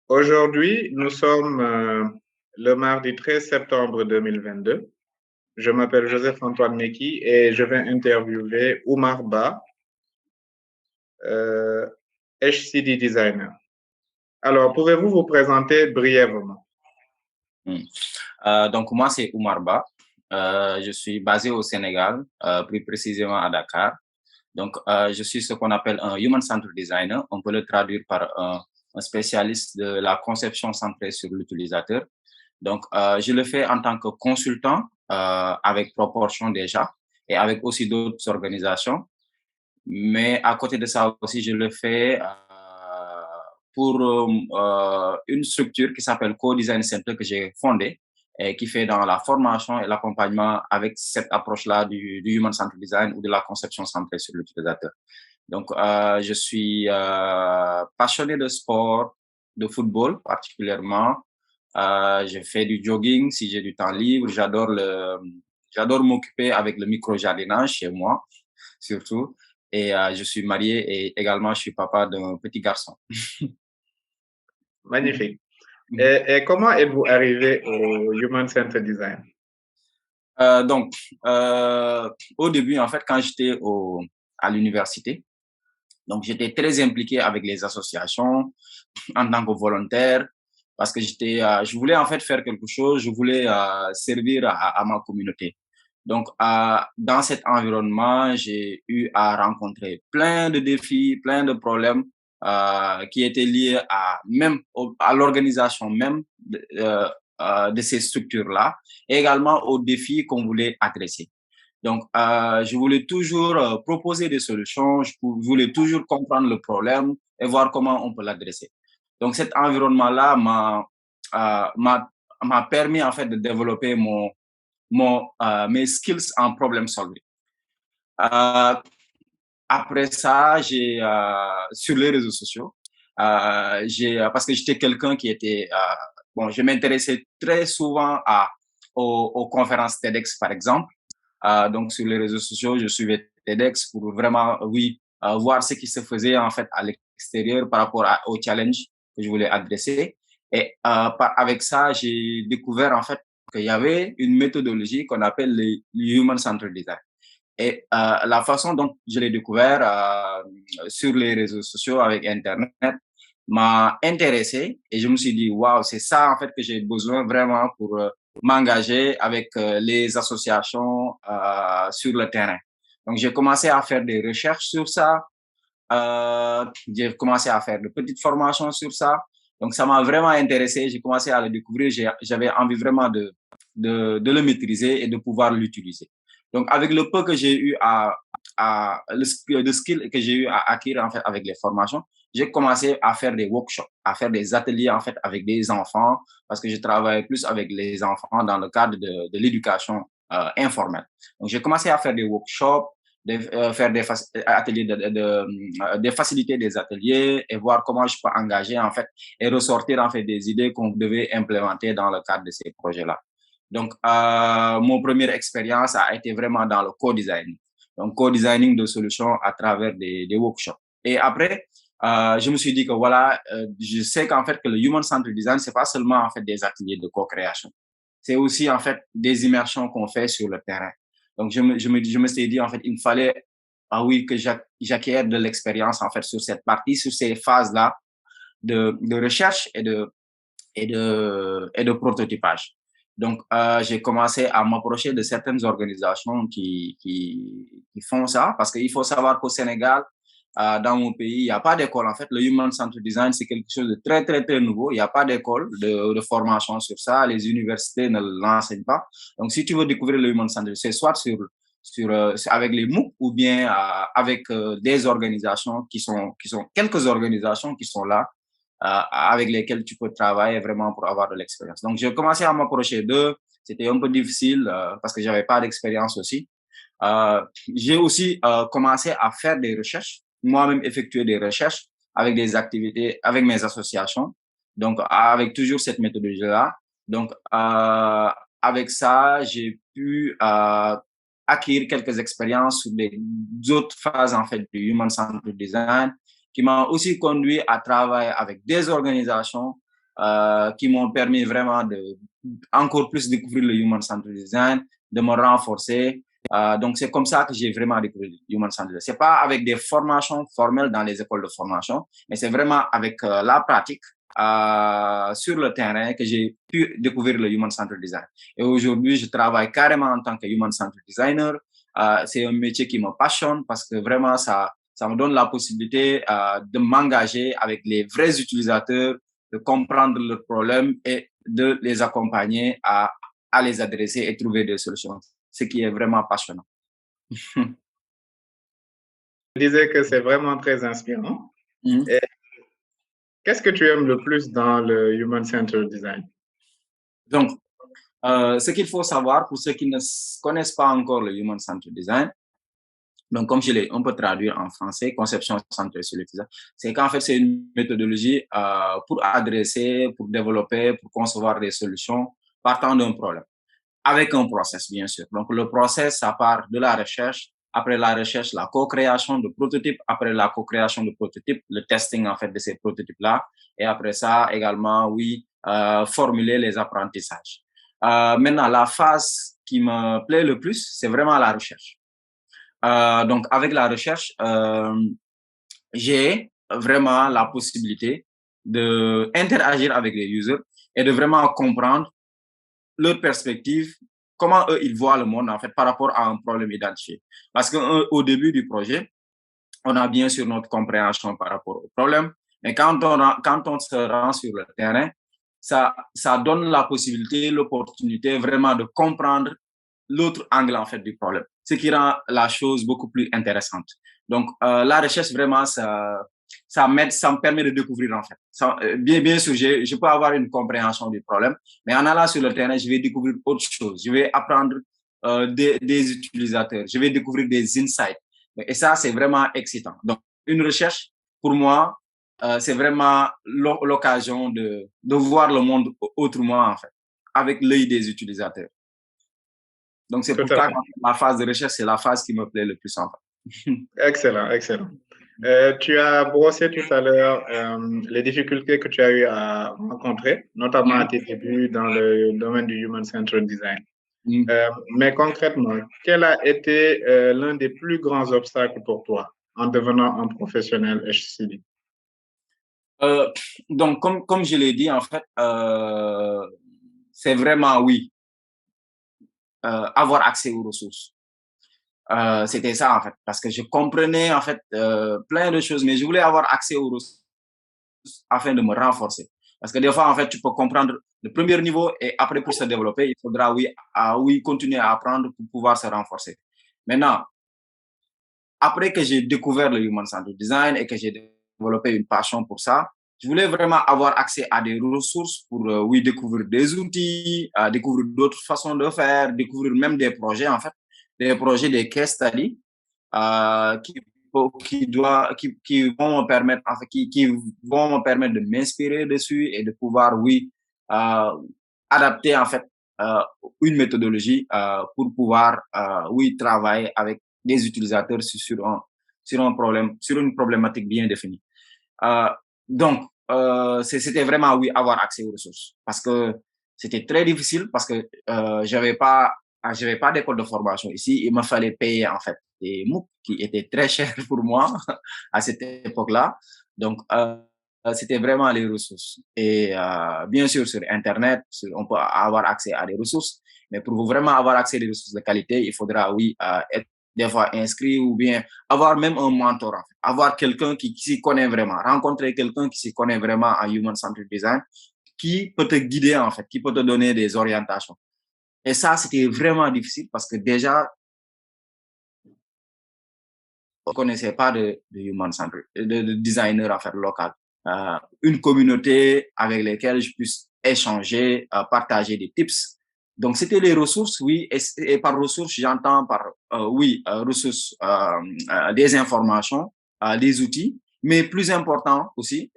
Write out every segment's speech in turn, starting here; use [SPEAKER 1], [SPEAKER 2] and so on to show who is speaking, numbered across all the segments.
[SPEAKER 1] Aujourd'hui, nous sommes le mardi 13 septembre 2022. Je m'appelle Joseph-Antoine Meki et je vais interviewer Oumar Ba, HCD designer. Alors, pouvez-vous vous présenter brièvement?
[SPEAKER 2] Donc, moi, c'est Oumar Ba. Je suis basé au Sénégal, plus précisément à Dakar. Donc, je suis ce qu'on appelle un Human Centered Designer. On peut le traduire par un spécialiste de la conception centrée sur l'utilisateur. Donc, je le fais en tant que consultant avec Proportion déjà et avec aussi d'autres organisations. Mais à côté de ça aussi, je le fais pour une structure qui s'appelle Co-Design Center que j'ai fondée et qui fait dans la formation et l'accompagnement avec cette approche-là du Human Centered Design ou de la conception centrée sur l'utilisateur. Donc, je suis passionné de sport, de football particulièrement. Je fais du jogging si j'ai du temps libre. J'adore m'occuper avec le micro-jardinage chez moi, surtout. Et je suis marié et également je suis papa d'un petit garçon.
[SPEAKER 1] Magnifique. Et comment êtes-vous arrivé au Human Centered Design?
[SPEAKER 2] Donc, au début, en fait, quand j'étais à l'université, donc j'étais très impliqué avec les associations en tant que volontaire parce que je voulais en fait faire quelque chose, je voulais servir à ma communauté. Donc, dans cet environnement, j'ai eu à rencontrer plein de défis, plein de problèmes qui étaient liés à l'organisation même de ces structures-là, et également aux défis qu'on voulait adresser. Donc, je voulais toujours proposer des solutions, je voulais toujours comprendre le problème et voir comment on peut l'adresser. Donc, cet environnement-là m'a permis en fait de développer mes skills en problem solving. Après ça, sur les réseaux sociaux, parce que j'étais quelqu'un qui était je m'intéressais très souvent aux conférences TEDx par exemple. Donc sur les réseaux sociaux, je suivais TEDx pour vraiment voir ce qui se faisait en fait à l'extérieur par rapport aux challenges que je voulais adresser. Et avec ça, j'ai découvert en fait qu'il y avait une méthodologie qu'on appelle le Human Centered Design. Et la façon dont je l'ai découvert sur les réseaux sociaux avec Internet m'a intéressé et je me suis dit, waouh, c'est ça en fait que j'ai besoin vraiment pour m'engager avec les associations sur le terrain. Donc, j'ai commencé à faire des recherches sur ça. J'ai commencé à faire de petites formations sur ça. Donc, ça m'a vraiment intéressé. J'ai commencé à le découvrir. J'avais envie vraiment de le maîtriser et de pouvoir l'utiliser. Donc, avec le peu que j'ai eu le skill que j'ai eu à acquérir en fait avec les formations, j'ai commencé à faire des workshops, à faire des ateliers en fait avec des enfants parce que je travaille plus avec les enfants dans le cadre de l'éducation informelle. Donc, j'ai commencé à faire des workshops, faire des ateliers, de faciliter des ateliers et voir comment je peux engager en fait et ressortir en fait des idées qu'on devait implémenter dans le cadre de ces projets-là. Donc, mon première expérience a été vraiment dans le co-designing. Donc, co-designing de solutions à travers des workshops. Et après, je me suis dit que voilà, je sais qu'en fait que le Human Centered Design, c'est pas seulement en fait des ateliers de co-création. C'est aussi en fait des immersions qu'on fait sur le terrain. Donc, je me suis dit en fait, il fallait, que j'acquière de l'expérience en fait sur cette partie, sur ces phases-là de recherche et de prototypage. Donc, j'ai commencé à m'approcher de certaines organisations qui font ça, parce qu'il faut savoir qu'au Sénégal, dans mon pays, il n'y a pas d'école. En fait, le Human Centered Design, c'est quelque chose de très, très, très nouveau. Il n'y a pas d'école de formation sur ça. Les universités ne l'enseignent pas. Donc, si tu veux découvrir le Human Centered, c'est soit avec les MOOC ou bien avec des organisations quelques organisations qui sont là avec lesquels tu peux travailler vraiment pour avoir de l'expérience. Donc, j'ai commencé à m'approcher d'eux. C'était un peu difficile parce que j'avais pas d'expérience aussi. J'ai aussi commencé à faire des recherches, moi-même effectuer des recherches avec des activités, avec mes associations. Donc, avec toujours cette méthodologie-là. Donc, avec ça, j'ai pu acquérir quelques expériences sur les autres phases en fait du Human Centered Design, qui m'a aussi conduit à travailler avec des organisations qui m'ont permis vraiment de encore plus découvrir le Human Centered Design, de me renforcer. Donc, c'est comme ça que j'ai vraiment découvert le Human Centered Design. C'est pas avec des formations formelles dans les écoles de formation, mais c'est vraiment avec la pratique sur le terrain que j'ai pu découvrir le Human Centered Design. Et aujourd'hui, je travaille carrément en tant que Human Centered Designer. C'est un métier qui me passionne parce que vraiment, ça me donne la possibilité de m'engager avec les vrais utilisateurs, de comprendre leurs problèmes et de les accompagner à les adresser et trouver des solutions, ce qui est vraiment passionnant.
[SPEAKER 1] Je disais que c'est vraiment très inspirant. Qu'est-ce que tu aimes le plus dans le Human Centered Design?
[SPEAKER 2] Donc, ce qu'il faut savoir pour ceux qui ne connaissent pas encore le Human Centered Design, donc comme je l'ai un peu traduit en français, conception centrée sur l'utilisateur, c'est qu'en fait, c'est une méthodologie pour adresser, pour développer, pour concevoir des solutions partant d'un problème, avec un process, bien sûr. Donc, le process, ça part de la recherche. Après la recherche, la co-création de prototypes. Après la co-création de prototypes, le testing, en fait, de ces prototypes-là. Et après ça, également, oui, formuler les apprentissages. Maintenant, la phase qui me plaît le plus, c'est vraiment la recherche. Donc, avec la recherche, j'ai vraiment la possibilité d'interagir avec les users et de vraiment comprendre leur perspective, comment eux, ils voient le monde, en fait, par rapport à un problème identifié. Parce qu'au début du projet, on a bien sûr notre compréhension par rapport au problème, mais quand on se rend sur le terrain, ça donne la possibilité, l'opportunité vraiment de comprendre l'autre angle, en fait, du problème, ce qui rend la chose beaucoup plus intéressante. Donc, la recherche, vraiment, ça me permet de découvrir, en fait. Bien sûr, je peux avoir une compréhension du problème, mais en allant sur le terrain, je vais découvrir autre chose. Je vais apprendre des utilisateurs, je vais découvrir des insights. Et ça, c'est vraiment excitant. Donc, une recherche, pour moi, c'est vraiment l'occasion de voir le monde autrement, en fait, avec l'œil des utilisateurs. Donc, c'est pour ça que la phase de recherche, c'est la phase qui me plaît le plus, en fait.
[SPEAKER 1] Excellent, excellent. Tu as brossé tout à l'heure les difficultés que tu as eu à rencontrer, notamment à tes débuts dans le domaine du Human Centered Design. Mais concrètement, quel a été l'un des plus grands obstacles pour toi en devenant un professionnel HCD?
[SPEAKER 2] Donc, comme je l'ai dit, en fait, c'est vraiment, oui, avoir accès aux ressources. C'était ça, en fait, parce que je comprenais, en fait, plein de choses, mais je voulais avoir accès aux ressources afin de me renforcer. Parce que des fois, en fait, tu peux comprendre le premier niveau et après, pour se développer, il faudra, oui, continuer à apprendre pour pouvoir se renforcer. Maintenant, après que j'ai découvert le Human Centered Design et que j'ai développé une passion pour ça, je voulais vraiment avoir accès à des ressources pour, oui, découvrir des outils, découvrir d'autres façons de faire, découvrir même des projets, en fait, des projets, des case studies qui vont me permettre, en fait, qui vont me permettre de m'inspirer dessus et de pouvoir, oui, adapter, en fait, une méthodologie pour pouvoir, oui, travailler avec des utilisateurs sur une problématique bien définie. Donc, c'était vraiment, oui, avoir accès aux ressources parce que c'était très difficile parce que j'avais pas d'école de formation ici. Il me fallait payer, en fait, des MOOC qui étaient très chers pour moi à cette époque-là. Donc, c'était vraiment les ressources. Et bien sûr, sur Internet, on peut avoir accès à des ressources, mais pour vraiment avoir accès à des ressources de qualité, il faudra, oui, être des fois inscrit ou bien avoir même un mentor, en fait. Avoir quelqu'un qui s'y connaît vraiment, rencontrer quelqu'un qui s'y connaît vraiment en Human Centered Design, qui peut te guider, en fait, qui peut te donner des orientations. Et ça, c'était vraiment difficile parce que déjà, on ne connaissait pas de Human Centered, de designer à faire local. Une communauté avec lesquelles je puisse échanger, partager des tips. Donc, c'était les ressources, oui, et par ressources, j'entends par, oui, ressources, des informations, des outils, mais plus important aussi,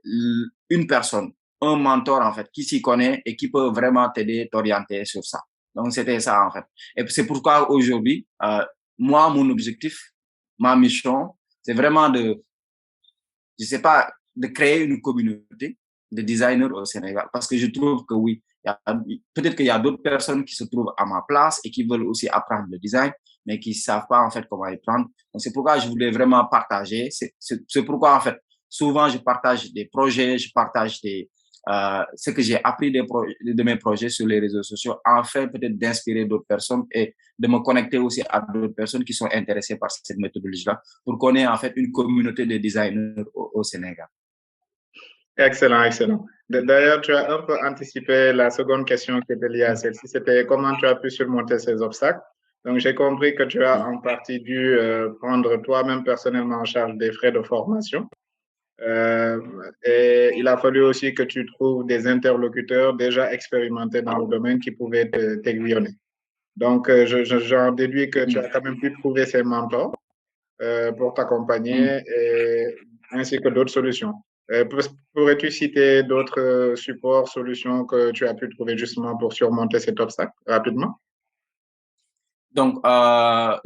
[SPEAKER 2] une personne, un mentor, en fait, qui s'y connaît et qui peut vraiment t'aider, t'orienter sur ça. Donc, c'était ça, en fait. Et c'est pourquoi aujourd'hui, moi, mon objectif, ma mission, c'est vraiment de, je sais pas, de créer une communauté de designers au Sénégal. Parce que je trouve que oui, peut-être qu'il y a d'autres personnes qui se trouvent à ma place et qui veulent aussi apprendre le design, mais qui savent pas en fait comment y prendre. Donc c'est pourquoi je voulais vraiment partager. C'est pourquoi en fait, souvent je partage des projets, je partage ce que j'ai appris de mes projets sur les réseaux sociaux, afin peut-être d'inspirer d'autres personnes et de me connecter aussi à d'autres personnes qui sont intéressées par cette méthodologie-là, pour qu'on ait en fait une communauté de designers au Sénégal.
[SPEAKER 1] Excellent, excellent. D'ailleurs, tu as un peu anticipé la seconde question qui était liée à celle-ci, c'était comment tu as pu surmonter ces obstacles. Donc, j'ai compris que tu as en partie dû prendre toi-même personnellement en charge des frais de formation. Et il a fallu aussi que tu trouves des interlocuteurs déjà expérimentés dans le domaine qui pouvaient t'aiguillonner. Donc, j'en déduis que tu as quand même pu trouver ces mentors pour t'accompagner, ainsi que d'autres solutions. Pourrais-tu citer d'autres supports, solutions que tu as pu trouver justement pour surmonter cet obstacle rapidement?
[SPEAKER 2] Donc,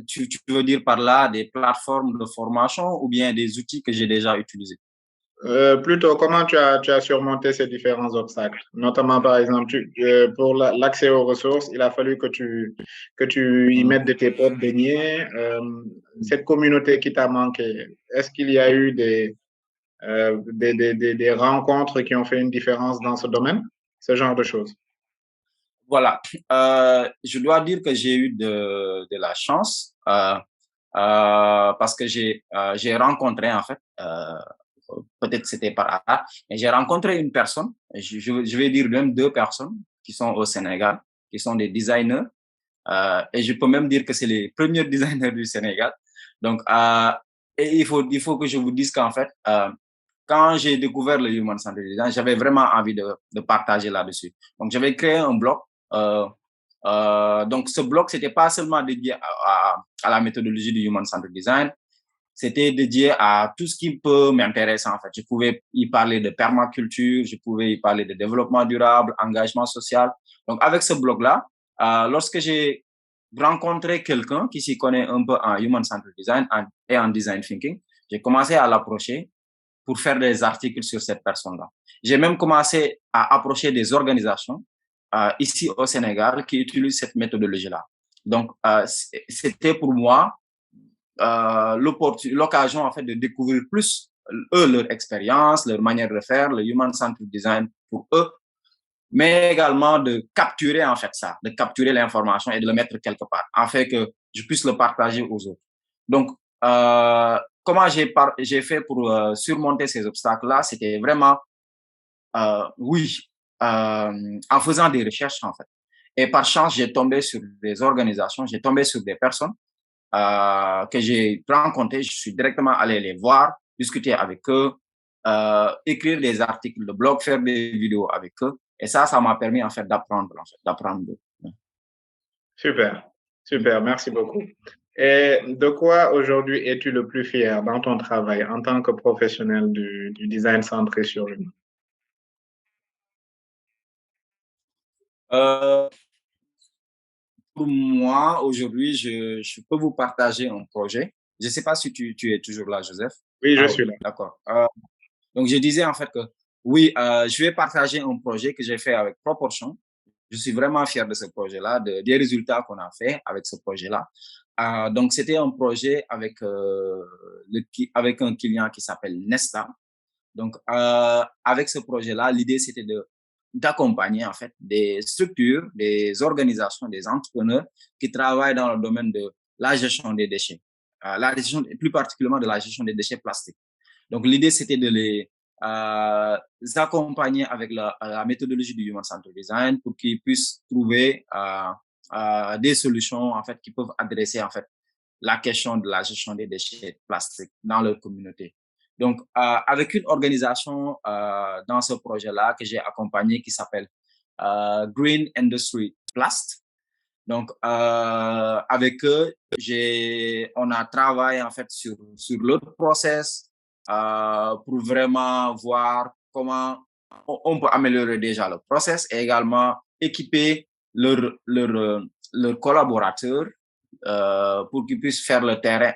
[SPEAKER 2] tu veux dire par là des plateformes de formation ou bien des outils que j'ai déjà utilisés?
[SPEAKER 1] Plutôt, comment tu as surmonté ces différents obstacles? Notamment, par exemple, pour l'accès aux ressources, il a fallu que tu y mettes de tes propres deniers. Cette communauté qui t'a manqué, est-ce qu'il y a eu des rencontres qui ont fait une différence dans ce domaine? Ce genre de choses.
[SPEAKER 2] Voilà. Je dois dire que j'ai eu de la chance parce que j'ai rencontré, en fait, peut-être c'était par hasard, mais j'ai rencontré une personne, je vais dire même deux personnes qui sont au Sénégal, qui sont des designers, et je peux même dire que c'est les premiers designers du Sénégal. Donc, et il faut que je vous dise qu'en fait, quand j'ai découvert le Human Centered Design, j'avais vraiment envie de partager là-dessus. Donc, j'avais créé un blog. Donc, ce blog, c'était pas seulement dédié à la méthodologie du Human Centered Design, c'était dédié à tout ce qui peut m'intéresser, en fait. Je pouvais y parler de permaculture, je pouvais y parler de développement durable, engagement social. Donc, avec ce blog-là, lorsque j'ai rencontré quelqu'un qui s'y connaît un peu en Human Centered Design et en Design Thinking, j'ai commencé à l'approcher pour faire des articles sur cette personne-là. J'ai même commencé à approcher des organisations ici au Sénégal qui utilisent cette méthodologie-là. Donc, c'était pour moi l'occasion en fait de découvrir plus eux, leur expérience, leur manière de faire, le Human Centered Design pour eux, mais également de capturer en fait ça, de capturer l'information et de le mettre quelque part, afin que je puisse le partager aux autres. Donc, comment j'ai fait pour surmonter ces obstacles-là, c'était vraiment, oui, en faisant des recherches en fait. Et par chance, j'ai tombé sur des organisations, j'ai tombé sur des personnes que j'ai rencontrées. Je suis directement allé les voir, discuter avec eux, écrire des articles de blog, faire des vidéos avec eux. Et ça m'a permis en fait d'apprendre, d'apprendre.
[SPEAKER 1] Super, super, merci beaucoup. Et de quoi aujourd'hui es-tu le plus fier dans ton travail en tant que professionnel du design centré sur l'humain?
[SPEAKER 2] Euh, pour moi, aujourd'hui, je peux vous partager un projet. Je ne sais pas si tu es toujours là, Joseph.
[SPEAKER 1] Oui, je
[SPEAKER 2] Ah
[SPEAKER 1] suis
[SPEAKER 2] oui,
[SPEAKER 1] là.
[SPEAKER 2] d'accord. Donc, je disais en fait que oui, je vais partager un projet que j'ai fait avec Proportion. Je suis vraiment fier de ce projet-là, des résultats qu'on a fait avec ce projet-là. Donc, c'était un projet avec, avec un client qui s'appelle Nesta. Donc, avec ce projet-là, l'idée, c'était d'accompagner en fait des structures, des organisations, des entrepreneurs qui travaillent dans le domaine de la gestion des déchets, plus particulièrement de la gestion des déchets plastiques. Donc, l'idée, c'était de les accompagner avec la méthodologie du Human Centered Design pour qu'ils puissent trouver des solutions en fait qui peuvent adresser en fait la question de la gestion des déchets plastiques dans leur communauté. Donc, avec une organisation dans ce projet-là que j'ai accompagné qui s'appelle Green Industry Plast. Donc, avec eux, on a travaillé en fait sur l'autre process pour vraiment voir comment on peut améliorer déjà le process et également équiper leurs collaborateurs pour qu'ils puissent faire le terrain,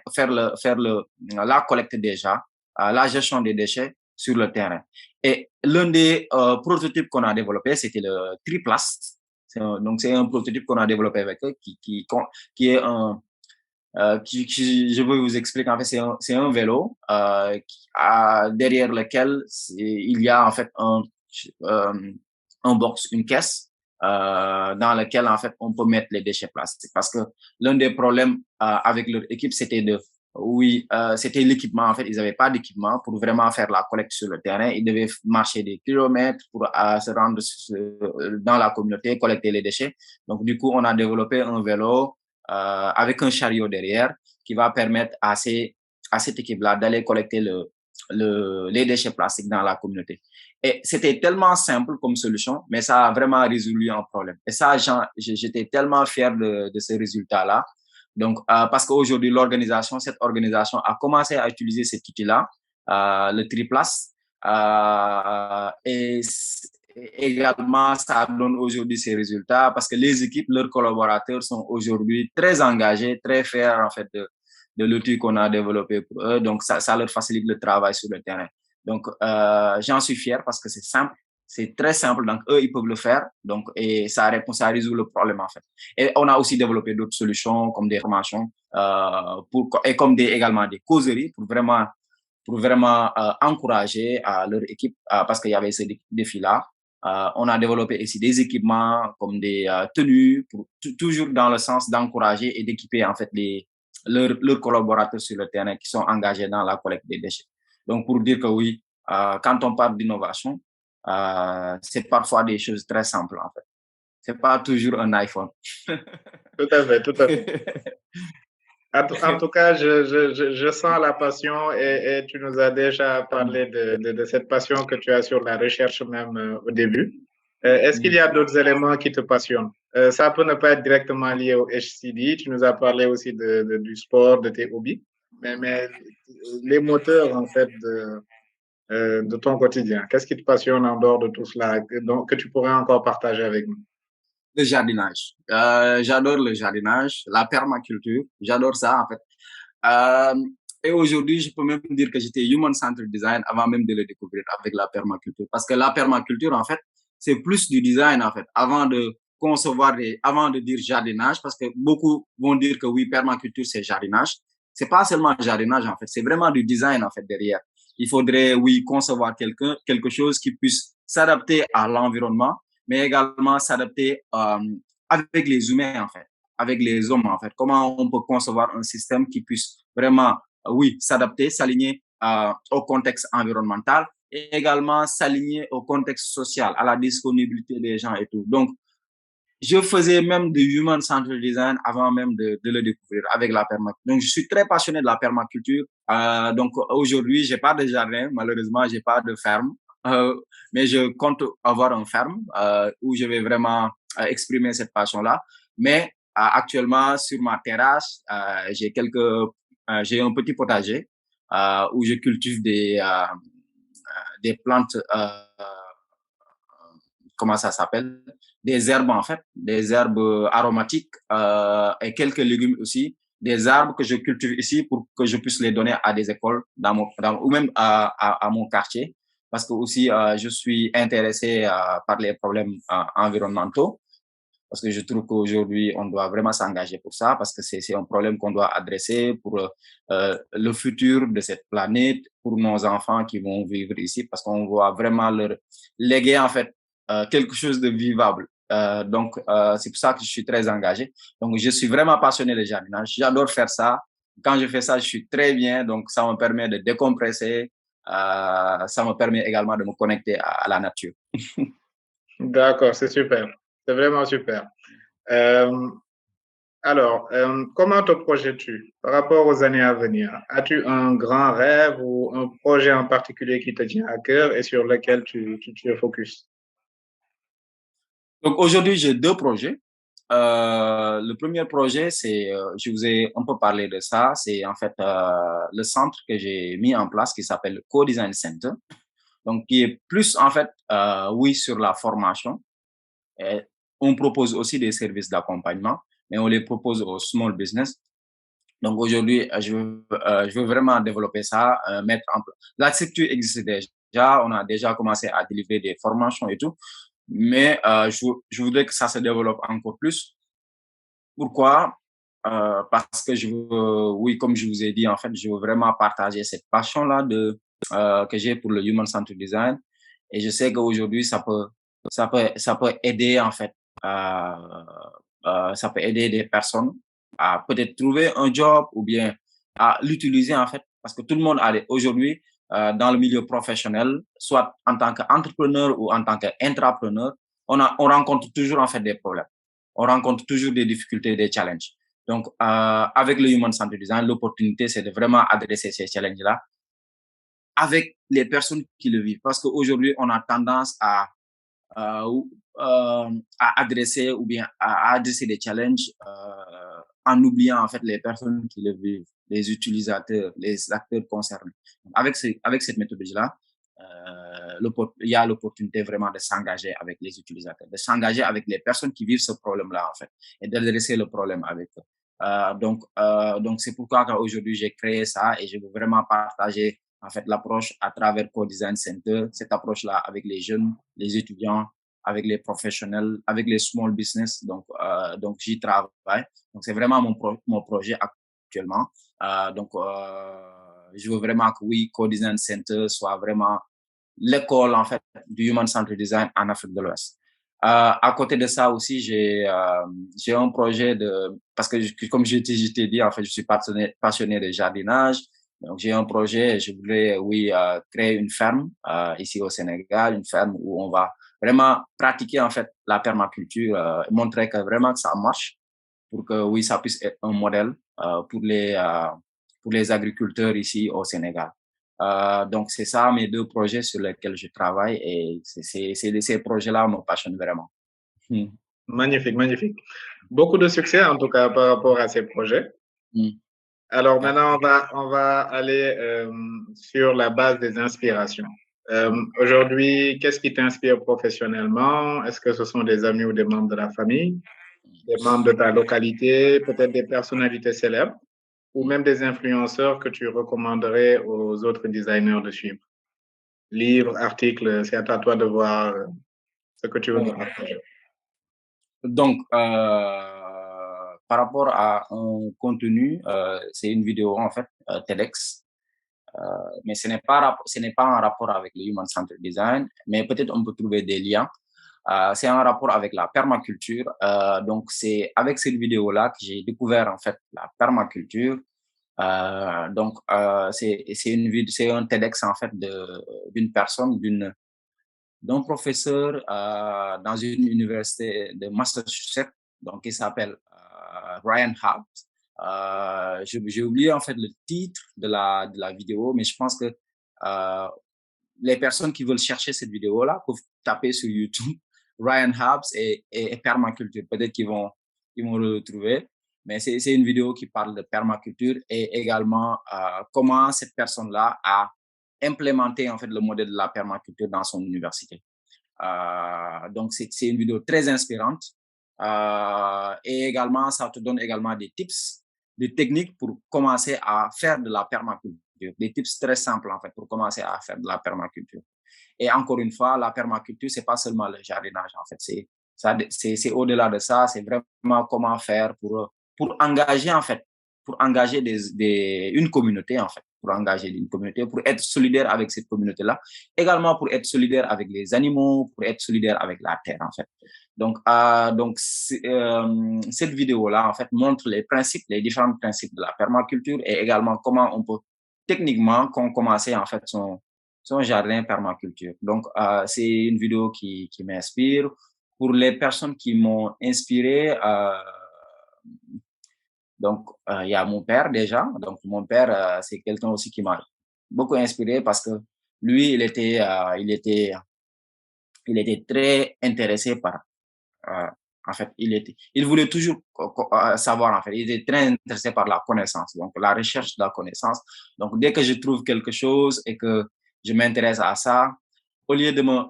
[SPEAKER 2] la collecte déjà, la gestion des déchets sur le terrain. Et l'un des prototypes qu'on a développé, c'était le Triplast. Donc, c'est un prototype qu'on a développé avec eux qui est un, je vais vous expliquer. En fait, c'est un vélo derrière lequel il y a en fait un box, une caisse dans laquelle en fait on peut mettre les déchets plastiques. Parce que l'un des problèmes avec leur équipe, c'était c'était l'équipement. En fait, ils n'avaient pas d'équipement pour vraiment faire la collecte sur le terrain. Ils devaient marcher des kilomètres pour se rendre dans la communauté, collecter les déchets. Donc, du coup, on a développé un vélo avec un chariot derrière qui va permettre à cette équipe-là d'aller collecter les déchets plastiques dans la communauté. Et c'était tellement simple comme solution, mais ça a vraiment résolu un problème. Et ça, j'étais tellement fier de ce résultat-là. Donc, parce qu'aujourd'hui, cette organisation a commencé à utiliser cet outil-là, le Triplast, et également, ça donne aujourd'hui ces résultats parce que les équipes, leurs collaborateurs sont aujourd'hui très engagés, très fiers en fait de l'outil qu'on a développé pour eux. Donc, ça leur facilite le travail sur le terrain. Donc, j'en suis fier parce que c'est simple, c'est très simple. Donc, eux, ils peuvent le faire. Donc, et ça résout le problème en fait. Et on a aussi développé d'autres solutions comme des formations et comme également des causeries pour vraiment encourager leur équipe parce qu'il y avait ces défis-là. On a développé ici des équipements comme des tenues, toujours dans le sens d'encourager et d'équiper en fait leurs collaborateurs sur le terrain qui sont engagés dans la collecte des déchets. Donc, pour dire que oui, quand on parle d'innovation, c'est parfois des choses très simples en fait. C'est pas toujours un iPhone.
[SPEAKER 1] Tout à fait, tout à fait. En tout cas, je sens la passion et tu nous as déjà parlé de cette passion que tu as sur la recherche même au début. Est-ce qu'il y a d'autres éléments qui te passionnent? Ça peut ne pas être directement lié au HCD. Tu nous as parlé aussi du sport, de tes hobbies, mais les moteurs en fait de ton quotidien. Qu'est-ce qui te passionne en dehors de tout cela que tu pourrais encore partager avec nous?
[SPEAKER 2] Le jardinage. J'adore le jardinage, la permaculture. J'adore ça, en fait. Et aujourd'hui, je peux même dire que j'étais Human Centered Design avant même de le découvrir avec la permaculture. Parce que la permaculture, en fait, c'est plus du design, en fait. Avant de dire jardinage, parce que beaucoup vont dire que oui, permaculture, c'est jardinage. C'est pas seulement jardinage, en fait. C'est vraiment du design, en fait, derrière. Il faudrait, oui, concevoir quelque chose qui puisse s'adapter à l'environnement, mais également s'adapter avec les humains, en fait, avec les hommes, en fait. Comment on peut concevoir un système qui puisse vraiment, oui, s'adapter, s'aligner au contexte environnemental et également s'aligner au contexte social, à la disponibilité des gens et tout. Donc, je faisais même du Human Centered Design avant même de le découvrir avec la permaculture. Donc, je suis très passionné de la permaculture. Donc, aujourd'hui, j'ai pas de jardin. Malheureusement, j'ai pas de ferme. Mais je compte avoir une ferme où je vais vraiment exprimer cette passion-là. Mais actuellement, sur ma terrasse, j'ai un petit potager où je cultive des plantes, comment ça s'appelle? Des herbes en fait, des herbes aromatiques et quelques légumes aussi. Des arbres que je cultive ici pour que je puisse les donner à des écoles ou même à mon quartier. Parce que aussi, je suis intéressé par les problèmes environnementaux. Parce que je trouve qu'aujourd'hui, on doit vraiment s'engager pour ça, parce que c'est un problème qu'on doit adresser pour le futur de cette planète, pour nos enfants qui vont vivre ici, parce qu'on doit vraiment leur léguer en fait quelque chose de vivable. Donc, c'est pour ça que je suis très engagé. Donc, je suis vraiment passionné de jardinage. J'adore faire ça. Quand je fais ça, je suis très bien. Donc, ça me permet de décompresser. Ça me permet également de me connecter à la nature.
[SPEAKER 1] D'accord, c'est super. C'est vraiment super. Alors, comment te projettes-tu par rapport aux années à venir? As-tu un grand rêve ou un projet en particulier qui te tient à cœur et sur lequel tu es focus?
[SPEAKER 2] Donc aujourd'hui, j'ai deux projets. Le premier projet, je vous ai un peu parlé de ça, c'est en fait le centre que j'ai mis en place qui s'appelle Co-Design Center, donc qui est plus en fait, oui, sur la formation. Et on propose aussi des services d'accompagnement, mais on les propose aux small business. Donc aujourd'hui, je veux vraiment développer ça, mettre en place. La structure existe déjà, on a déjà commencé à délivrer des formations et tout, mais je voudrais que ça se développe encore plus. Pourquoi? Parce que oui, comme je vous ai dit, en fait, je veux vraiment partager cette passion-là que j'ai pour le Human Centered Design. Et je sais qu'aujourd'hui, ça peut aider, en fait, ça peut aider des personnes à peut-être trouver un job ou bien à l'utiliser, en fait, parce que tout le monde a aujourd'hui, dans le milieu professionnel, soit en tant qu'entrepreneur ou en tant qu'intrapreneur, on rencontre toujours, en fait, des problèmes. On rencontre toujours des difficultés, des challenges. Donc, avec le Human Centered Design, l'opportunité, c'est de vraiment adresser ces challenges-là avec les personnes qui le vivent. Parce qu'aujourd'hui, on a tendance à adresser ou bien à adresser des challenges en oubliant en fait les personnes qui le vivent, les utilisateurs, les acteurs concernés. Avec cette méthodologie-là, il y a l'opportunité vraiment de s'engager avec les utilisateurs, de s'engager avec les personnes qui vivent ce problème-là en fait et d'adresser le problème avec eux. Donc c'est pourquoi aujourd'hui j'ai créé ça et je veux vraiment partager en fait l'approche à travers Co-Design Center, cette approche-là avec les jeunes, les étudiants, avec les professionnels, avec les small business. Donc j'y travaille. Donc c'est vraiment mon projet actuellement. Je veux vraiment que oui, Co-Design Center soit vraiment l'école en fait du Human Centered Design en Afrique de l'Ouest. À côté de ça aussi, j'ai un projet parce que comme je t'ai dit, en fait, je suis passionné de jardinage. Donc, j'ai un projet, je voudrais, oui, créer une ferme ici au Sénégal, une ferme où on va vraiment pratiquer, en fait, la permaculture, montrer que vraiment que ça marche pour que, oui, ça puisse être un modèle pour les agriculteurs ici au Sénégal. Donc, c'est ça mes deux projets sur lesquels je travaille et ces projets-là me passionnent vraiment.
[SPEAKER 1] Magnifique, magnifique. Beaucoup de succès, en tout cas, par rapport à ces projets. Alors maintenant, on va aller sur la base des inspirations. Aujourd'hui, qu'est-ce qui t'inspire professionnellement? Est-ce que ce sont des amis ou des membres de la famille, des membres de ta localité, peut-être des personnalités célèbres, ou même des influenceurs que tu recommanderais aux autres designers de suivre? Livres, articles, c'est à toi de voir ce que tu veux nous partager.
[SPEAKER 2] Donc, par rapport à un contenu, c'est une vidéo en fait TEDx, mais ce n'est pas en rapport avec le Human Centered Design, mais peut-être on peut trouver des liens. C'est en rapport avec la permaculture. Donc, c'est avec cette vidéo-là que j'ai découvert en fait la permaculture. Donc, c'est un TEDx en fait d'une personne, d'un professeur dans une université de Massachusetts, donc il s'appelle Ryan Hobbs. J'ai oublié en fait le titre de la vidéo, mais je pense que les personnes qui veulent chercher cette vidéo-là peuvent taper sur YouTube Ryan Hobbs et permaculture. Peut-être qu'ils vont le retrouver. Mais c'est une vidéo qui parle de permaculture et également comment cette personne-là a implémenté en fait le modèle de la permaculture dans son université. Donc c'est une vidéo très inspirante et également ça te donne également des tips, des techniques pour commencer à faire de la permaculture, des tips très simples en fait pour commencer à faire de la permaculture. Et encore une fois, la permaculture c'est pas seulement le jardinage en fait, c'est au-delà de ça, c'est vraiment comment faire pour engager en fait, pour engager une communauté en fait, pour engager une communauté, pour être solidaire avec cette communauté-là, également pour être solidaire avec les animaux, pour être solidaire avec la terre en fait. Donc cette vidéo-là en fait montre les différents principes de la permaculture et également comment on peut techniquement commencer en fait son jardin permaculture. Donc c'est une vidéo qui m'inspire. Pour les personnes qui m'ont inspiré, donc il y a mon père déjà. Donc mon père, c'est quelqu'un aussi qui m'a beaucoup inspiré parce que lui, il était très intéressé par, en fait, il voulait toujours savoir, en fait, il était très intéressé par la connaissance, donc la recherche de la connaissance. Donc dès que je trouve quelque chose et que je m'intéresse à ça, au lieu de me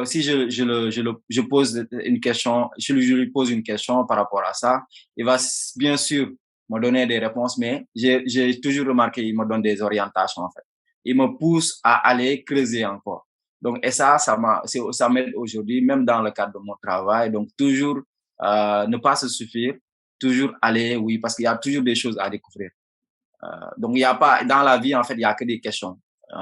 [SPEAKER 2] si je pose une question, je lui pose une question par rapport à ça, il va bien sûr me donner des réponses, mais j'ai toujours remarqué, il me donne des orientations, en fait. Il me pousse à aller creuser encore. Donc, et ça m'aide aujourd'hui, même dans le cadre de mon travail. Donc, toujours ne pas se suffire, toujours aller, oui, parce qu'il y a toujours des choses à découvrir. Donc, il n'y a pas, dans la vie, en fait, il n'y a que des questions.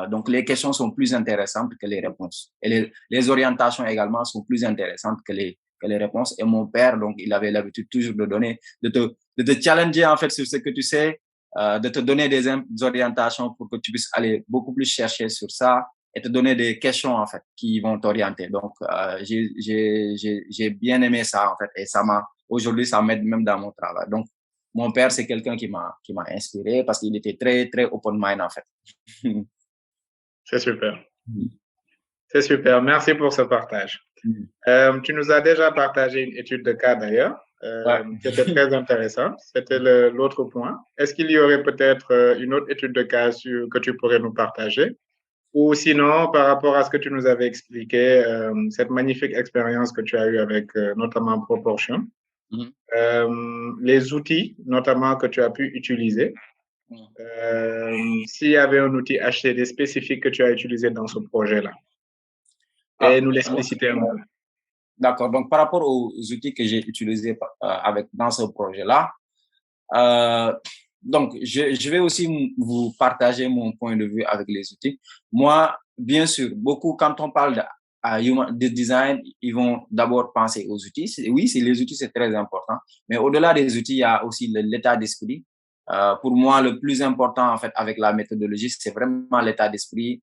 [SPEAKER 2] Donc, les questions sont plus intéressantes que les réponses. Et les orientations également sont plus intéressantes que les réponses. Et mon père, donc, il avait l'habitude toujours de donner, de te challenger, en fait, sur ce que tu sais, de te donner des orientations pour que tu puisses aller beaucoup plus chercher sur ça et te donner des questions, en fait, qui vont t'orienter. Donc, j'ai bien aimé ça, en fait, et aujourd'hui, ça m'aide même dans mon travail. Donc, mon père, c'est quelqu'un qui m'a inspiré parce qu'il était très, très open mind, en fait.
[SPEAKER 1] C'est super. C'est super. Merci pour ce partage. Tu nous as déjà partagé une étude de cas d'ailleurs, qui était très intéressante. C'était l'autre point. Est-ce qu'il y aurait peut-être une autre étude de cas que tu pourrais nous partager? Ou sinon, par rapport à ce que tu nous avais expliqué, cette magnifique expérience que tu as eue avec notamment Proportion, les outils notamment que tu as pu utiliser, s'il y avait un outil HTTP spécifique que tu as utilisé dans ce projet-là, et nous l'expliciter un peu.
[SPEAKER 2] D'accord. Donc, par rapport aux outils que j'ai utilisés dans ce projet-là, donc, je vais aussi vous partager mon point de vue avec les outils. Moi, bien sûr, quand on parle de design, ils vont d'abord penser aux outils. Oui, les outils, c'est très important. Mais au-delà des outils, il y a aussi l'état d'esprit. Pour moi, le plus important, en fait, avec la méthodologie, c'est vraiment l'état d'esprit,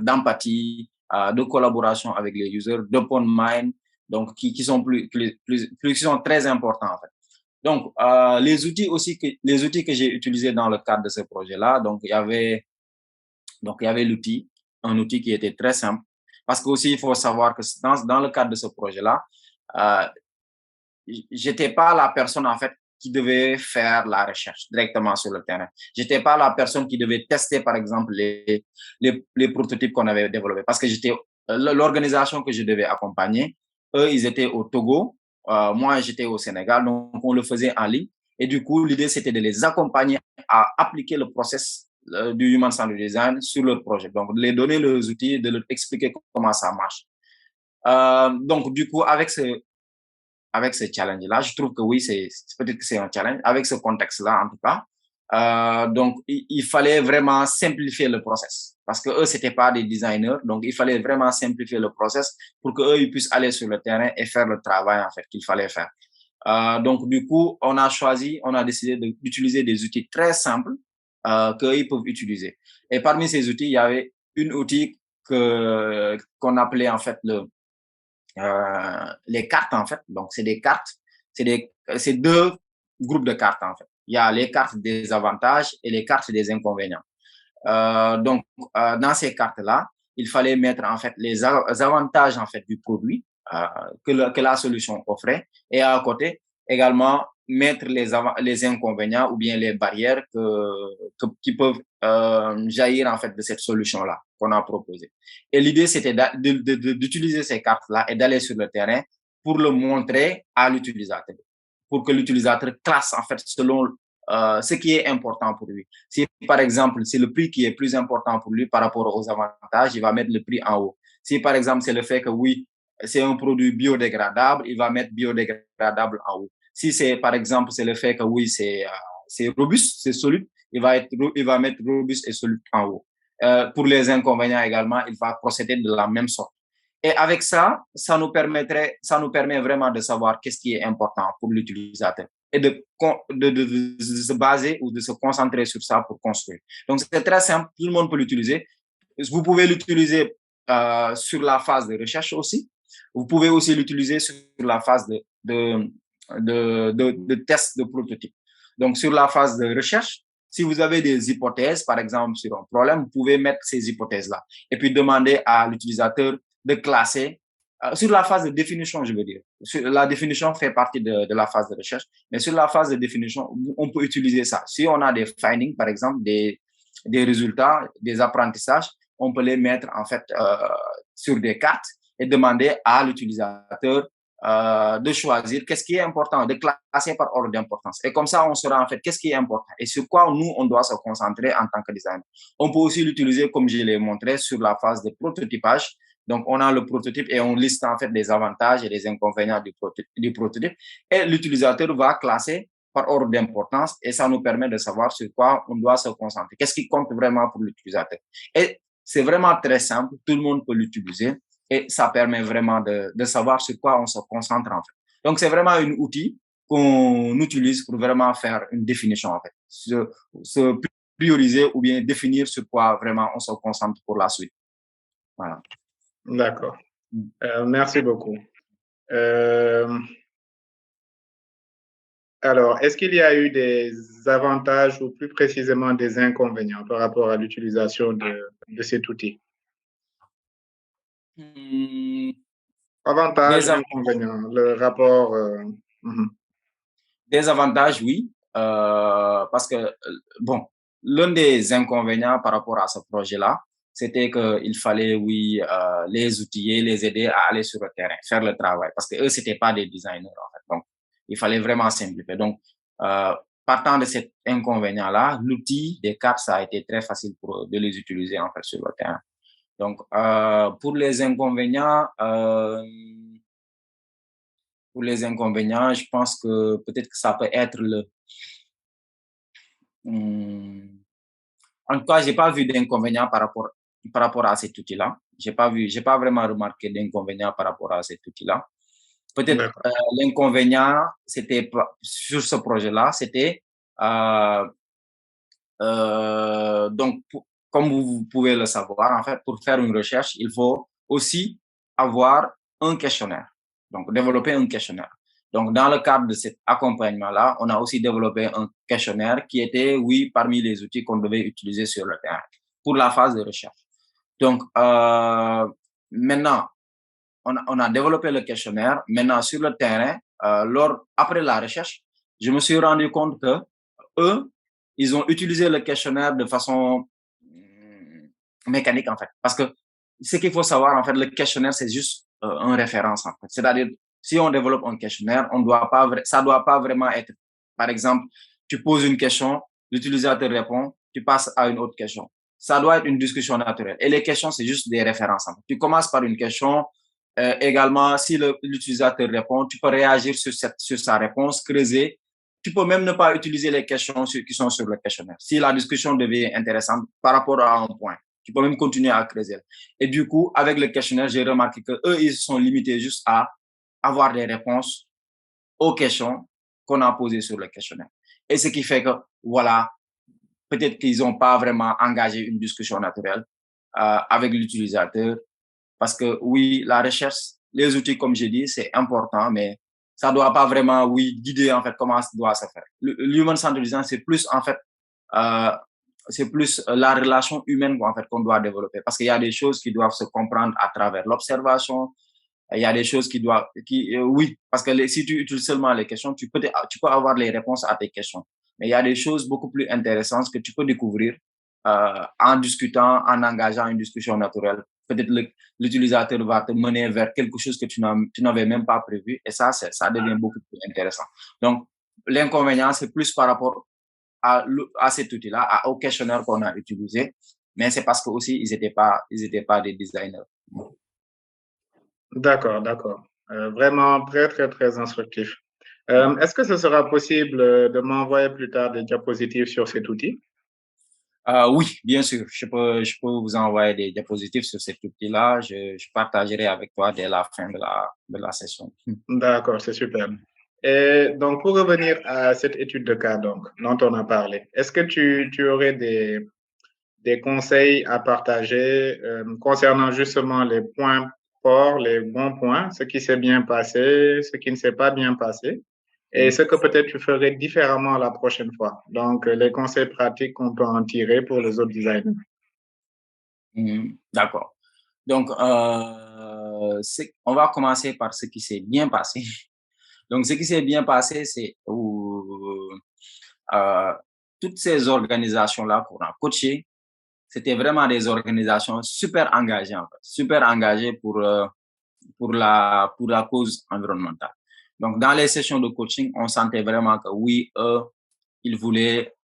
[SPEAKER 2] d'empathie, de collaboration avec les users, d'open mind, donc qui sont qui sont très importants, en fait. Donc, les outils que j'ai utilisés dans le cadre de ce projet-là, donc il y avait un outil qui était très simple, parce que aussi il faut savoir que dans le cadre de ce projet-là, j'étais pas la personne en fait qui devait faire la recherche directement sur le terrain. J'étais pas la personne qui devait tester par exemple les prototypes qu'on avait développés, parce que j'étais l'organisation que je devais accompagner. Eux, ils étaient au Togo. Moi, j'étais au Sénégal, donc on le faisait en ligne. Et du coup, l'idée, c'était de les accompagner à appliquer le process du Human Centered Design sur leur projet. Donc, de les donner les outils, de leur expliquer comment ça marche. Donc, du coup, avec ce challenge-là, je trouve que oui, peut-être que c'est un challenge. Avec ce contexte-là, en tout cas, donc, il fallait vraiment simplifier le process parce que eux, c'était pas des designers. Donc, il fallait vraiment simplifier le process pour que eux, ils puissent aller sur le terrain et faire le travail, en fait, qu'il fallait faire. Donc, du coup, on a décidé d'utiliser des outils très simples qu'ils peuvent utiliser. Et parmi ces outils, il y avait un outil qu'on appelait, en fait, les cartes, en fait. Donc, c'est des cartes, c'est deux groupes de cartes, en fait. Il y a les cartes des avantages et les cartes des inconvénients. Donc, dans ces cartes-là, il fallait mettre, en fait, les avantages, en fait, du produit que la solution offrait, et à côté, également, mettre les inconvénients ou bien les barrières qui peuvent jaillir, en fait, de cette solution-là qu'on a proposée. Et l'idée, c'était d'utiliser ces cartes-là et d'aller sur le terrain pour le montrer à l'utilisateur, pour que l'utilisateur classe, en fait, selon ce qui est important pour lui. Si, par exemple, c'est le prix qui est plus important pour lui par rapport aux avantages, il va mettre le prix en haut. Si, par exemple, c'est le fait que oui, c'est un produit biodégradable, il va mettre biodégradable en haut. Si c'est, par exemple, c'est le fait que oui, c'est robuste, c'est solide, il va mettre robuste et solide en haut. Pour les inconvénients également, il va procéder de la même sorte. Et avec ça, ça nous permet vraiment de savoir qu'est-ce qui est important pour l'utilisateur et de se baser ou de se concentrer sur ça pour construire. Donc, c'est très simple, tout le monde peut l'utiliser. Vous pouvez l'utiliser sur la phase de recherche aussi. Vous pouvez aussi l'utiliser sur la phase de test de prototype. Donc, sur la phase de recherche, si vous avez des hypothèses, par exemple, sur un problème, vous pouvez mettre ces hypothèses-là et puis demander à l'utilisateur de classer sur la phase de définition, je veux dire. La définition fait partie de la phase de recherche, mais sur la phase de définition, on peut utiliser ça. Si on a des findings, par exemple, des résultats, des apprentissages, on peut les mettre en fait sur des cartes et demander à l'utilisateur de choisir qu'est-ce qui est important, de classer par ordre d'importance. Et comme ça, on saura en fait qu'est-ce qui est important et sur quoi nous, on doit se concentrer en tant que designer. On peut aussi l'utiliser, comme je l'ai montré, sur la phase de prototypage. Donc, on a le prototype et on liste en fait les avantages et les inconvénients du prototype. Et l'utilisateur va classer par ordre d'importance et ça nous permet de savoir sur quoi on doit se concentrer. Qu'est-ce qui compte vraiment pour l'utilisateur? Et c'est vraiment très simple, tout le monde peut l'utiliser et ça permet vraiment de savoir sur quoi on se concentre en fait. Donc, c'est vraiment un outil qu'on utilise pour vraiment faire une définition en fait, se prioriser ou bien définir sur quoi vraiment on se concentre pour la suite. Voilà.
[SPEAKER 1] D'accord. Merci beaucoup. Alors, est-ce qu'il y a eu des avantages ou plus précisément des inconvénients par rapport à l'utilisation de cet outil? Avantages, inconvénients, le rapport.
[SPEAKER 2] Des avantages, oui, parce que, bon, l'un des inconvénients par rapport à ce projet-là, c'était qu'il fallait, oui, les outiller, les aider à aller sur le terrain, faire le travail, parce que eux, c'était pas des designers, en fait. Donc, il fallait vraiment simplifier. Donc, partant de cet inconvénient-là, l'outil des cartes, ça a été très facile de les utiliser, en fait, sur le terrain. Donc, pour les inconvénients, je pense que peut-être que ça peut être en tout cas, j'ai pas vu d'inconvénients par rapport à cet outil-là. J'ai pas vraiment remarqué d'inconvénients par rapport à cet outil-là. Peut-être l'inconvénient, c'était sur ce projet-là, c'était donc comme vous pouvez le savoir, en fait, pour faire une recherche, il faut aussi avoir un questionnaire. Donc, développer un questionnaire. Donc, dans le cadre de cet accompagnement-là, on a aussi développé un questionnaire qui était, oui, parmi les outils qu'on devait utiliser sur le terrain pour la phase de recherche. Donc, maintenant, on a développé le questionnaire. Maintenant, sur le terrain, après la recherche, je me suis rendu compte que eux, ils ont utilisé le questionnaire de façon mécanique, en fait. Parce que ce qu'il faut savoir, en fait, le questionnaire, c'est juste une référence, en fait. C'est-à-dire, si on développe un questionnaire, ça doit pas vraiment être, par exemple, tu poses une question, l'utilisateur répond, tu passes à une autre question. Ça doit être une discussion naturelle. Et les questions, c'est juste des références, en fait. Tu commences par une question, également, si l'utilisateur répond, tu peux réagir sur sa réponse, creuser. Tu peux même ne pas utiliser les questions qui sont sur le questionnaire. Si la discussion devient intéressante par rapport à un point, tu peux même continuer à creuser. Et du coup, avec le questionnaire, j'ai remarqué que eux, ils sont limités juste à avoir des réponses aux questions qu'on a posées sur le questionnaire. Et ce qui fait que, voilà, peut-être qu'ils n'ont pas vraiment engagé une discussion naturelle avec l'utilisateur. Parce que oui, la recherche, les outils, comme j'ai dit, c'est important, mais ça doit pas vraiment, oui, guider en fait comment ça doit se faire. L'human centered design, c'est plus en fait, la relation humaine en fait qu'on doit développer. Parce qu'il y a des choses qui doivent se comprendre à travers l'observation. Il y a des choses oui, parce que si tu utilises seulement les questions, tu peux avoir les réponses à tes questions. Mais il y a des choses beaucoup plus intéressantes que tu peux découvrir en discutant, en engageant une discussion naturelle. Peut-être l'utilisateur va te mener vers quelque chose que tu n'avais même pas prévu et ça devient beaucoup plus intéressant. Donc, l'inconvénient, c'est plus par rapport à cet outil-là, au questionnaire qu'on a utilisé, mais c'est parce que aussi ils étaient pas des designers.
[SPEAKER 1] D'accord. Vraiment très, très, très instructif. Est-ce que ce sera possible de m'envoyer plus tard des diapositives sur cet outil?
[SPEAKER 2] Oui, bien sûr. Je peux vous envoyer des diapositives sur cet outil-là. Je partagerai avec toi dès la fin de la session.
[SPEAKER 1] D'accord, c'est super. Et donc, pour revenir à cette étude de cas dont on a parlé, est-ce que tu aurais des conseils à partager concernant justement les points forts, les bons points, ce qui s'est bien passé, ce qui ne s'est pas bien passé, et ce que peut-être tu ferais différemment la prochaine fois? Donc, les conseils pratiques qu'on peut en tirer pour les autres designers.
[SPEAKER 2] D'accord. Donc, on va commencer par ce qui s'est bien passé. Donc, ce qui s'est bien passé, c'est toutes ces organisations-là qu'on a coachées, c'était vraiment des organisations super engagées, en fait, super engagées pour pour la cause environnementale. Donc, dans les sessions de coaching, on sentait vraiment que oui, eux, ils voulaient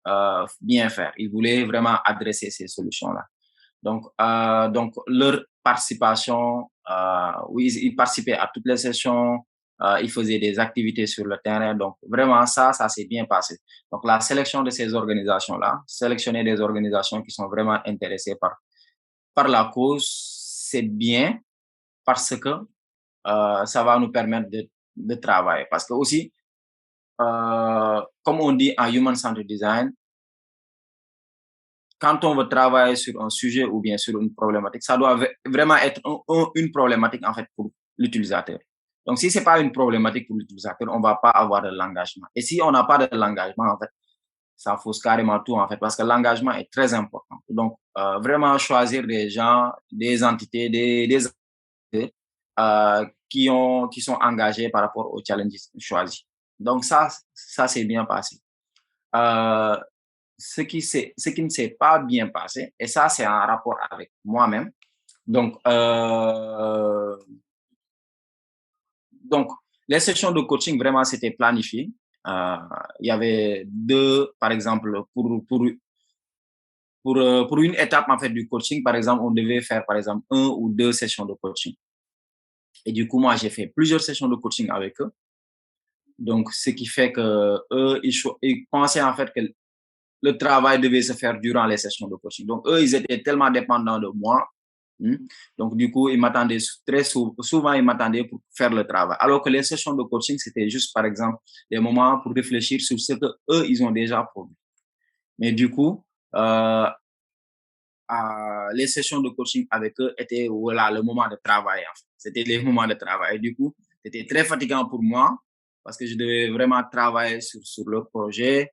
[SPEAKER 2] bien faire. Ils voulaient vraiment adresser ces solutions-là. Donc, leur participation, oui, ils participaient à toutes les sessions, ils faisaient des activités sur le terrain. Donc, vraiment, ça s'est bien passé. Donc, la sélection de ces organisations-là, sélectionner des organisations qui sont vraiment intéressées par la cause, c'est bien parce que ça va nous permettre de travailler. Parce que aussi, comme on dit en Human Centered Design, quand on veut travailler sur un sujet ou bien sur une problématique, ça doit vraiment être une problématique en fait pour l'utilisateur. Donc, si c'est pas une problématique pour l'utilisateur, on va pas avoir de l'engagement. Et si on n'a pas de l'engagement, en fait, ça fausse carrément tout en fait, parce que l'engagement est très important. Donc, vraiment choisir des gens, des entités, des entités, qui sont engagés par rapport aux challenges choisis. Donc, ça s'est bien passé. Ce qui ne s'est pas bien passé, et ça, c'est en rapport avec moi-même. Donc, les sessions de coaching, vraiment, c'était planifié. Il y avait deux, par exemple, pour une étape, en fait, du coaching, par exemple, on devait faire, par exemple, 1 ou 2 sessions de coaching. Et du coup, moi, j'ai fait plusieurs sessions de coaching avec eux. Donc, ce qui fait que eux, ils pensaient, en fait, que le travail devait se faire durant les sessions de coaching. Donc, eux, ils étaient tellement dépendants de moi. Donc, du coup, ils m'attendaient souvent, ils m'attendaient pour faire le travail. Alors que les sessions de coaching, c'était juste, par exemple, des moments pour réfléchir sur ce que eux, ils ont déjà produit. Mais du coup, les sessions de coaching avec eux étaient, voilà, le moment de travail. En fait. C'était les moments de travail. Et du coup, c'était très fatigant pour moi parce que je devais vraiment travailler sur le projet.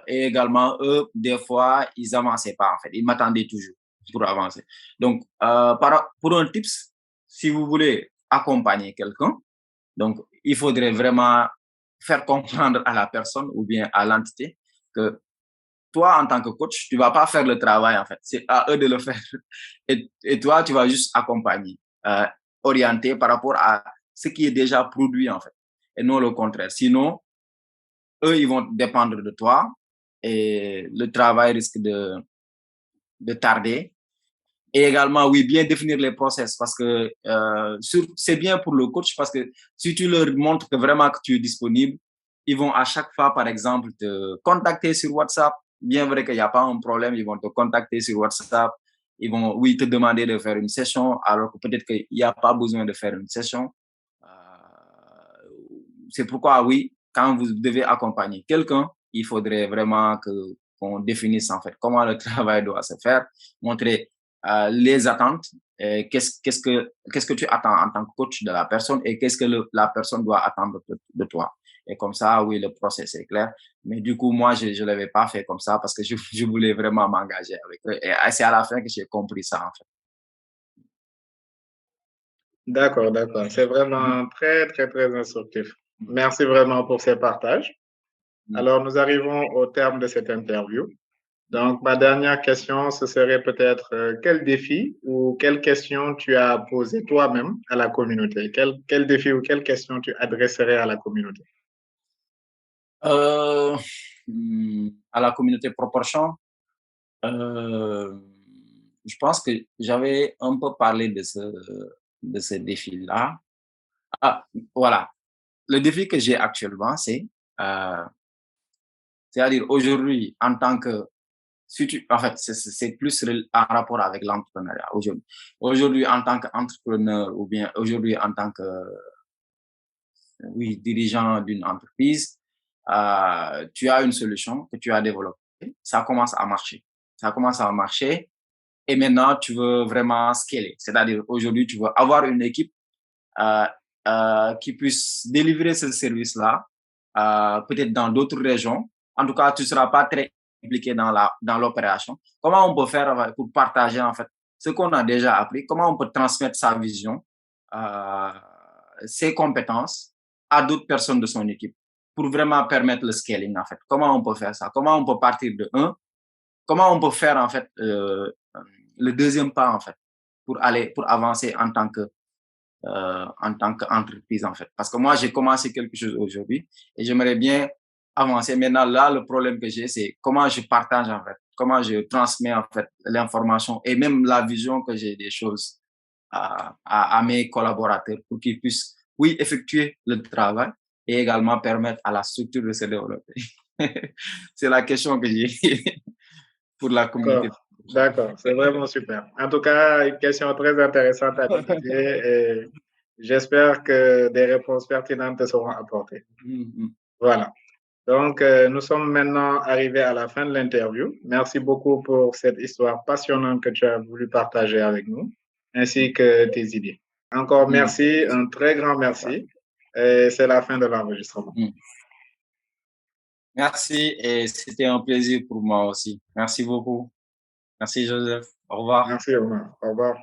[SPEAKER 2] Et également, eux, des fois, ils avançaient pas, en fait. Ils m'attendaient toujours pour avancer. Donc, pour un tips, si vous voulez accompagner quelqu'un, donc, il faudrait vraiment faire comprendre à la personne ou bien à l'entité que toi, en tant que coach, tu vas pas faire le travail, en fait. C'est à eux de le faire. Et toi, tu vas juste accompagner, orienter par rapport à ce qui est déjà produit, en fait. Et non le contraire. Sinon, eux, ils vont dépendre de toi et le travail risque de tarder. Et également, oui, bien définir les process parce que c'est bien pour le coach parce que si tu leur montres que vraiment que tu es disponible, ils vont à chaque fois, par exemple, te contacter sur WhatsApp. Bien vrai qu'il n'y a pas un problème, ils vont te contacter sur WhatsApp. Ils vont, oui, te demander de faire une session alors que peut-être qu'il n'y a pas besoin de faire une session. C'est pourquoi, oui, quand vous devez accompagner quelqu'un, il faudrait vraiment qu'on définisse en fait comment le travail doit se faire, montrer les attentes, qu'est-ce que tu attends en tant que coach de la personne et qu'est-ce que la personne doit attendre de toi. Et comme ça, oui, le process est clair. Mais du coup, moi, je ne l'avais pas fait comme ça parce que je voulais vraiment m'engager avec eux. Et c'est à la fin que j'ai compris ça, en fait.
[SPEAKER 1] D'accord, d'accord. C'est vraiment très, très, très instructif. Merci vraiment pour ces partages. Alors, nous arrivons au terme de cette interview. Donc, ma dernière question, ce serait peut-être quel défi ou quelle question tu as posé toi-même à la communauté? Quel défi ou quelle question tu adresserais à la communauté?
[SPEAKER 2] À la communauté Proportion, je pense que j'avais un peu parlé de ce défi-là. Ah, voilà. Le défi que j'ai actuellement, c'est-à-dire aujourd'hui, en tant que, en fait, c'est plus en rapport avec l'entrepreneuriat aujourd'hui. Aujourd'hui, en tant qu'entrepreneur ou bien aujourd'hui en tant que, oui, dirigeant d'une entreprise, tu as une solution que tu as développée. Ça commence à marcher. Ça commence à marcher et maintenant, tu veux vraiment scaler. C'est-à-dire aujourd'hui, tu veux avoir une équipe qui puisse délivrer ce service-là, peut-être dans d'autres régions. En tout cas, tu ne seras pas très impliqué dans l'opération. Comment on peut faire pour partager en fait ce qu'on a déjà appris? Comment on peut transmettre sa vision, ses compétences à d'autres personnes de son équipe pour vraiment permettre le scaling en fait? Comment on peut faire ça? Comment on peut partir de 1? Comment on peut faire en fait le deuxième pas en fait pour avancer en tant que en tant qu'entreprise, en fait. Parce que moi, j'ai commencé quelque chose aujourd'hui et j'aimerais bien avancer. Maintenant, là, le problème que j'ai, c'est comment je partage, en fait, comment je transmets, en fait, l'information et même la vision que j'ai des choses à mes collaborateurs pour qu'ils puissent, oui, effectuer le travail et également permettre à la structure de se développer. C'est la question que j'ai pour la communauté.
[SPEAKER 1] D'accord, c'est vraiment super. En tout cas, une question très intéressante à discuter et j'espère que des réponses pertinentes te seront apportées. Voilà. Donc, nous sommes maintenant arrivés à la fin de l'interview. Merci beaucoup pour cette histoire passionnante que tu as voulu partager avec nous, ainsi que tes idées. Encore merci, un très grand merci. Et c'est la fin de l'enregistrement.
[SPEAKER 2] Merci et c'était un plaisir pour moi aussi. Merci beaucoup. Merci Joseph. Au revoir.
[SPEAKER 1] Merci, Omar. Au revoir.